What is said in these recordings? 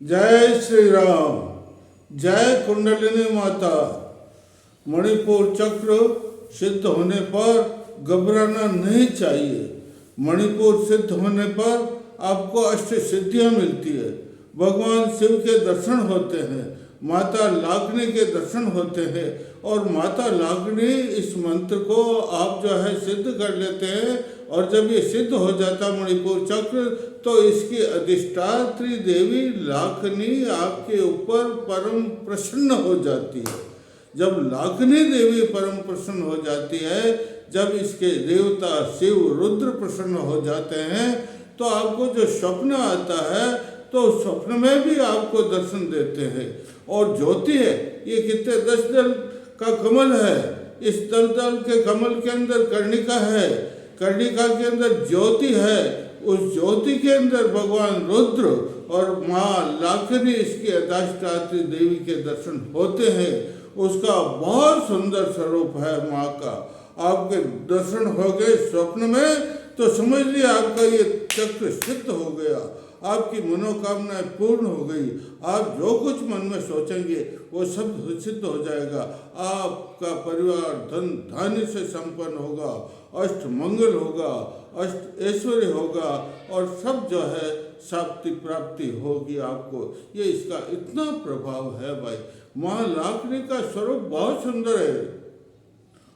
जय श्री राम। जय कुंडलिनी माता। मणिपुर चक्र सिद्ध होने पर घबराना नहीं चाहिए। मणिपुर सिद्ध होने पर आपको अष्ट सिद्धियां मिलती है। भगवान शिव के दर्शन होते हैं, माता लाखनी के दर्शन होते हैं और माता लाखनी इस मंत्र को आप जो है सिद्ध कर लेते हैं। और जब ये सिद्ध हो जाता मणिपुर चक्र तो इसकी अधिष्ठात्री देवी लाखनी आपके ऊपर परम प्रसन्न हो जाती है। जब लाखनी देवी परम प्रसन्न हो जाती है, जब इसके देवता शिव रुद्र प्रसन्न हो जाते हैं तो आपको जो स्वप्न आता है तो स्वप्न में भी आपको दर्शन देते हैं। और ज्योति है, ये कितने 10 दल का कमल है। इस दल के कमल के अंदर कर्णिका है, कर्णिका के अंदर ज्योति है। उस ज्योति के अंदर भगवान रुद्र और माँ लाखनी इसकी अधिष्ठात्री देवी के दर्शन होते हैं। उसका बहुत सुंदर स्वरूप है माँ का। आपके दर्शन हो गए स्वप्न में तो समझ लिया आपका ये चक्र सिद्ध हो गया, आपकी मनोकामनाएं पूर्ण हो गई। आप जो कुछ मन में सोचेंगे वो सब सिद्ध हो जाएगा। आपका परिवार धन धान्य से संपन्न होगा, अष्ट मंगल होगा, अष्ट ऐश्वर्य होगा और सब जो है शांति प्राप्ति होगी आपको। ये इसका इतना प्रभाव है भाई। माँ लाखनी का स्वरूप बहुत सुंदर है।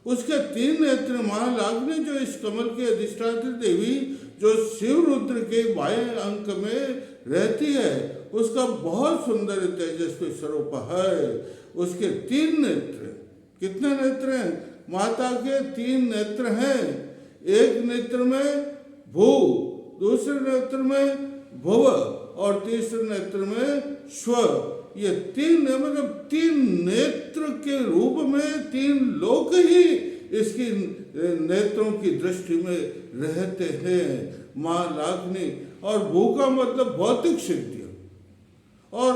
उसके 3 नेत्र माँ लाखनी जो इस कमल की अधिष्ठात्री देवी जो शिव रुद्र के बाएं अंक में रहती है, उसका बहुत सुंदर तेजस्वी स्वरूप है। उसके 3 नेत्र, कितने नेत्र हैं? माता के 3 नेत्र हैं। एक नेत्र में भू, दूसरे नेत्र में भुव और तीसरे नेत्र में स्व। ये 3 मतलब 3 नेत्र के रूप में 3 लोक ही इसकी नेत्रों की दृष्टि में रहते हैं माँ लाखनी। और भू का मतलब भौतिक सिद्धियाँ और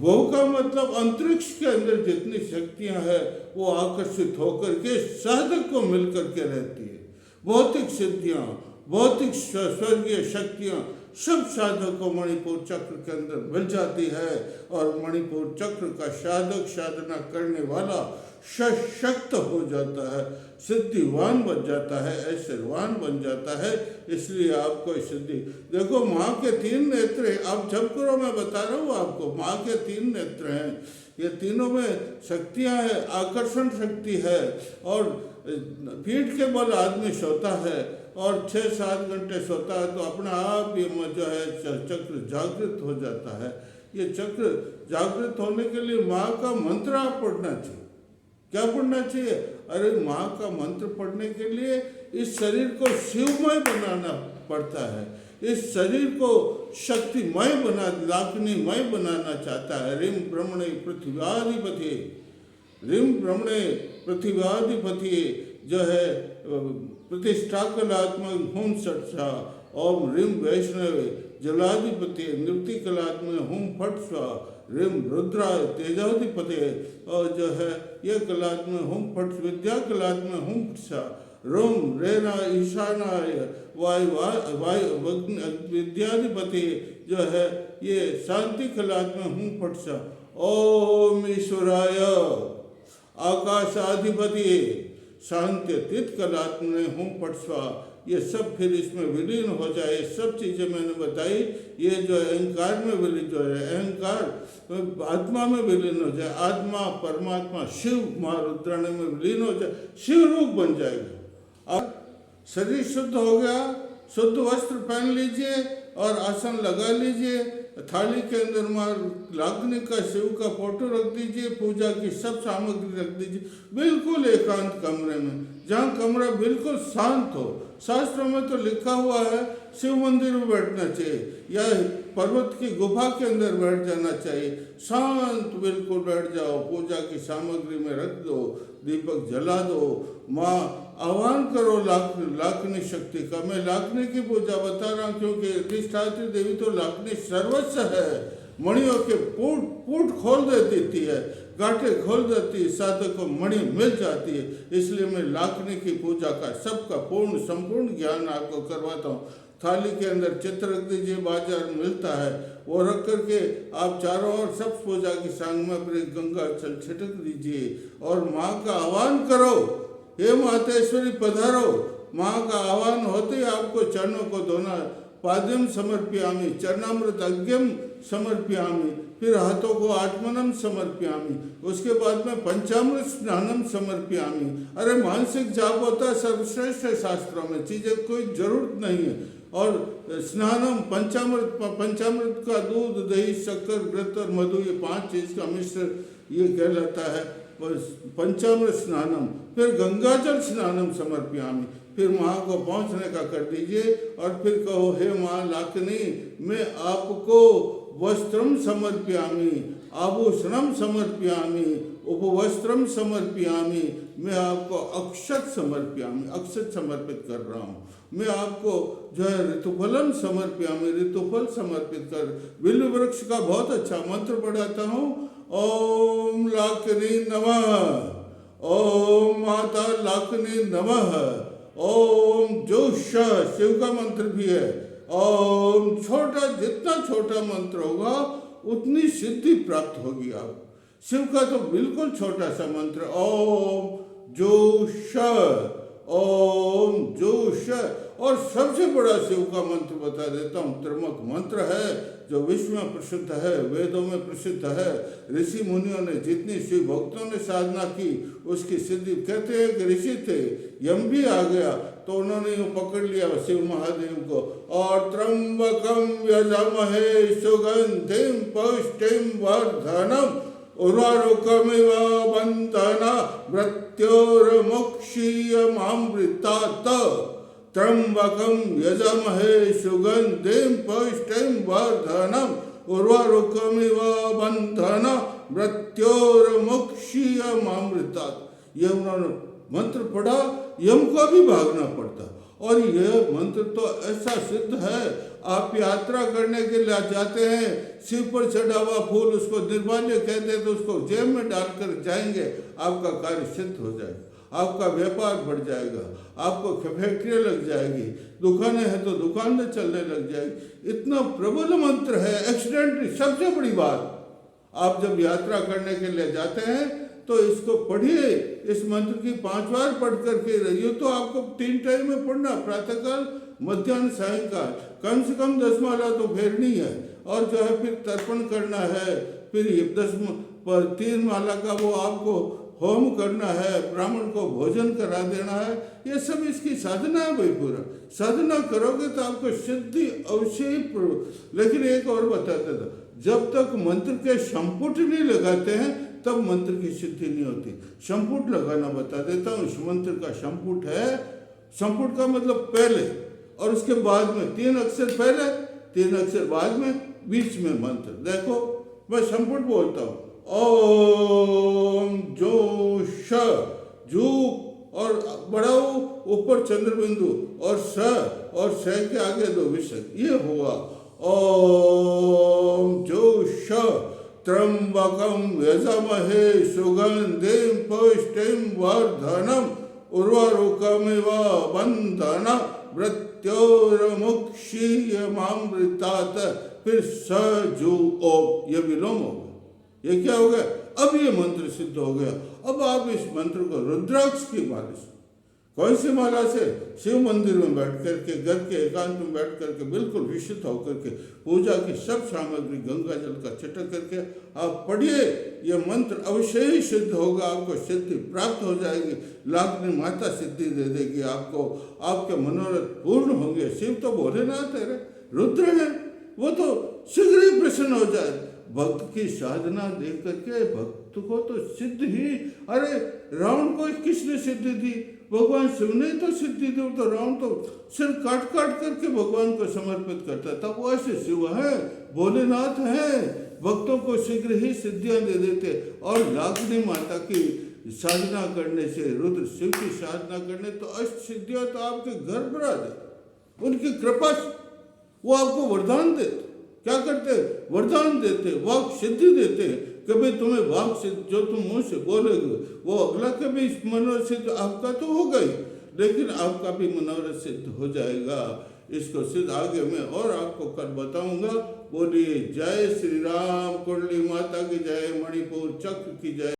भू का मतलब अंतरिक्ष के अंदर जितनी शक्तियाँ हैं वो आकर्षित होकर के साधक को मिलकर के रहती है। भौतिक सिद्धियाँ, भौतिक स्वर्गीय शक्तियाँ सब साधक को मणिपुर चक्र के अंदर मिल जाती है। और मणिपुर चक्र का साधक साधना करने वाला सशक्त हो जाता है, सिद्धिवान बन जाता है, ऐश्वर्यवान बन जाता है। इसलिए आपको सिद्धि देखो, माँ के 3 नेत्र हैं। आप जब करो, मैं बता रहा हूँ आपको, माँ के 3 नेत्र हैं। ये तीनों में शक्तियाँ हैं, आकर्षण शक्ति है। और पीठ के बल आदमी सोता है और 6-7 घंटे सोता है तो अपना आप ये जो है चक्र जागृत हो जाता है। ये चक्र जागृत होने के लिए माँ का मंत्र आप पढ़ना चाहिए। क्या पढ़ना चाहिए? अरे माँ का मंत्र पढ़ने के लिए इस शरीर को शिवमय बनाना पड़ता है। इस शरीर को शक्तिमय बना, लाखनीमय बनाना चाहता है। रिम ब्रह्मणे पृथ्व्याधिपति, रिम ब्रह्मणे पृथ्व्याधिपति जो है प्रतिष्ठा कलात्मक हुम सटसा। ओम रिम वैष्णवे जलाधिपति नृत्य कलात्मक हुम फट स्वा। रिम रुद्राय तेजाधिपति और जो है ये कलात्मक हुम फट विद्या कलात्मक हुम फटसा। रोम रेना ईशानाय वायु विद्याधिपति जो है ये शांति कलात्मक हुम फटसा। ओम ईश्वराय आकाशाधिपति शांत्यतीत कलात्मक हुम फटस्वा। ये सब फिर इसमें विलीन हो जाए। सब चीज़ें मैंने बताई। ये जो अहंकार में विलीन हो जाए, अहंकार आत्मा में विलीन हो जाए, आत्मा परमात्मा शिव माँ रुद्राणी में विलीन हो जाए, शिव रूप बन जाएगा। अब शरीर शुद्ध हो गया, शुद्ध वस्त्र पहन लीजिए और आसन लगा लीजिए। थाली के अंदर माँ लाखनी का शिव का फोटो रख दीजिए, पूजा की सब सामग्री रख दीजिए बिल्कुल एकांत कमरे में, जहाँ कमरा बिल्कुल शांत हो। शास्त्रों में तो लिखा हुआ है शिव मंदिर में बैठना चाहिए या पर्वत की गुफा के अंदर बैठ जाना चाहिए। शांत बिल्कुल बैठ जाओ, पूजा की सामग्री में रख दो, दीपक जला दो, माँ आह्वान करो लाखनी शक्ति का। मैं लाखनी की पूजा बता रहा हूँ क्योंकि अधिष्ठात्री देवी तो लाखनी सर्वस्व है। मणियों के पूट खोल देती है, गांठे खोल देती है, साधक को मणि मिल जाती है। इसलिए मैं लाखनी की पूजा का सबका पूर्ण संपूर्ण ज्ञान आपको करवाता हूँ। थाली के अंदर चित्र रख दीजिए, बाजार में मिलता है, वो रख करके आप चारों ओर सब पूजा की सांग में अपने गंगा जल छिटक दीजिए और माँ का आह्वान करो, हे मातेश्वरी पधारो। माँ का आह्वान होते ही आपको चरणों को धोना, पाद्यम समर्पयामि, चरणामृत अज्ञम समर्पयामि, फिर हाथों को आत्मनम समर्पयामि, उसके बाद में पंचामृत स्नानम समर्पयामि। अरे मानसिक जाप होता है सर्वश्रेष्ठ है शास्त्रों में, चीजें कोई जरूरत नहीं है। और स्नानम पंचामृत का दूध, दही, शक्कर, घृत और मधु, ये 5 चीज का मिश्र ये कहलाता है पंचामृत स्नानम। फिर गंगाजल स्नानम समर्पयामि, फिर माँ को पहुँचने का कर दीजिए और फिर कहो, हे माँ लाखनी, मैं आपको वस्त्रम समर्पयामि, आभूषणम समर्पयामि, उपवस्त्रम समर्पयामि, मैं आपको अक्षत समर्पयामि, अक्षत समर्पित कर रहा हूँ। मैं आपको जो है ऋतुफलम समर्पयामि, ऋतुफल समर्पित कर। बिल्व वृक्ष का बहुत अच्छा मंत्र पढ़ाता हूँ। ओम लाखनी नमः, ओम माता लाखनी नमः, ओम जोश, शिव का मंत्र भी है। ओम छोटा, जितना छोटा मंत्र होगा उतनी सिद्धि प्राप्त होगी आप। शिव का तो बिल्कुल छोटा सा मंत्र, ओम जोश, ओम जोश। और सबसे बड़ा शिव का मंत्र बता देता हूँ, त्र्यंबक मंत्र है जो विश्व में प्रसिद्ध है, वेदों में प्रसिद्ध है। ऋषि मुनियों ने, जितनी शिव भक्तों ने साधना की उसकी सिद्धि, कहते हैं कि ऋषि थे, यम भी आ गया तो उन्होंने यूँ पकड़ लिया शिव महादेव को, और त्र्यंबकम यजामहे सुगंधिम पुष्टिम वर्धनम उर्वारुकमिव बंधना मृत्योर्मुक्षीयमामृतात्, त्र्यंबकम यजामहे सुगंधिम पुष्टिम वर्धनम उर्वारुकमिव बंधना मृत्योर्मुक्षीयमामृतात्। ये उन्होंने मंत्र पढ़ा, यम को भी भागना पड़ता। और यह मंत्र तो ऐसा सिद्ध है, आप यात्रा करने के लिए जाते हैं, शिव पर चढ़ा हुआ फूल उसको निर्माल्य कहते हैं, तो उसको जेब में डालकर जाएंगे, आपका कार्य सिद्ध हो जाएगा, आपका व्यापार बढ़ जाएगा, आपको फैक्ट्रियाँ लग जाएगी, दुकानें हैं तो दुकान में चलने लग जाएगी। इतना प्रबल मंत्र है। एक्सीडेंटली सबसे बड़ी बात, आप जब यात्रा करने के लिए जाते हैं तो इसको पढ़िए, इस मंत्र की 5 बार पढ़ करके रहिए। तो आपको 3 टाइम में पढ़ना, प्रातःकाल, मध्याह्न, सायंकाल, कम से कम 10 माला तो फेरनी है। और जो है फिर तर्पण करना है, फिर 3 माला का वो आपको होम करना है, ब्राह्मण को भोजन करा देना है। ये सब इसकी साधना है भाई। पूरा साधना करोगे तो आपको सिद्धि अवश्य ही। लेकिन एक और बताते था, जब तक मंत्र के संपुट नहीं लगाते हैं तब मंत्र की सिद्धि नहीं होती। संपुट लगाना बता देता हूँ। इस मंत्र का संपुट है, संपुट का मतलब पहले और उसके बाद में 3 अक्षर पहले, 3 अक्षर बाद में, बीच में मंत्र। देखो मैं संपुट बोलता हूँ, ओम जोश, जू और बढ़ाओ ऊपर चंद्रबिंदु और स के आगे 2 विसर्ग, ये हुआ ओम जोश। त्र्यंबकम यजामहे सुगंधिम पुष्टिम वर्धनम उर्वारुकमिव बंधना मृत्योर्मुक्षीयमामृतात्। फिर स जू ओम, ये विलोम हो गया। ये क्या हो गया? अब ये मंत्र सिद्ध हो गया। अब आप इस मंत्र को रुद्राक्ष की माला से, कौन सी माला से? शिव मंदिर में बैठ करके, घर के एकांत में बैठ करके, बिल्कुल विशुद्ध होकर के पूजा की सब सामग्री गंगा जल का छिटक करके आप पढ़िए। ये मंत्र अवश्य ही सिद्ध होगा, आपको सिद्धि प्राप्त हो जाएगी। लाखनी माता सिद्धि दे देगी आपको, आपके मनोरथ पूर्ण होंगे। शिव तो भोलेनाथ है, रुद्र है, वो तो शीघ्र ही प्रसन्न हो जाए। भक्त की साधना देख करके भक्त को तो सिद्ध ही। अरे रावण को किसने सिद्धि दी? भगवान शिव ने तो सिद्धि दी। तो रावण तो सिर काट काट करके भगवान को समर्पित करता था। वो ऐसे शिव है, भोलेनाथ है, भक्तों को शीघ्र ही सिद्धियां दे देते। और लाखनी माता की साधना करने से, रुद्र शिव की साधना करने तो अष्ट सिद्धियां तो आपके घर पर आ जाए। उनकी कृपा से वो आपको वरदान देते। क्या करते? वरदान देते, वाक सिद्धि देते। कभी तुम्हें वाक सिद्ध, जो तुम मुंह से बोलोगे वो अगला कभी मनोरथ सिद्ध आपका तो होगा ही, लेकिन आपका भी मनोरथ सिद्ध हो जाएगा। इसको सिद्ध आगे मैं और आपको कल बताऊंगा। बोलिए जय श्री राम, कुंडली माता की जय, मणिपुर चक्र की जय।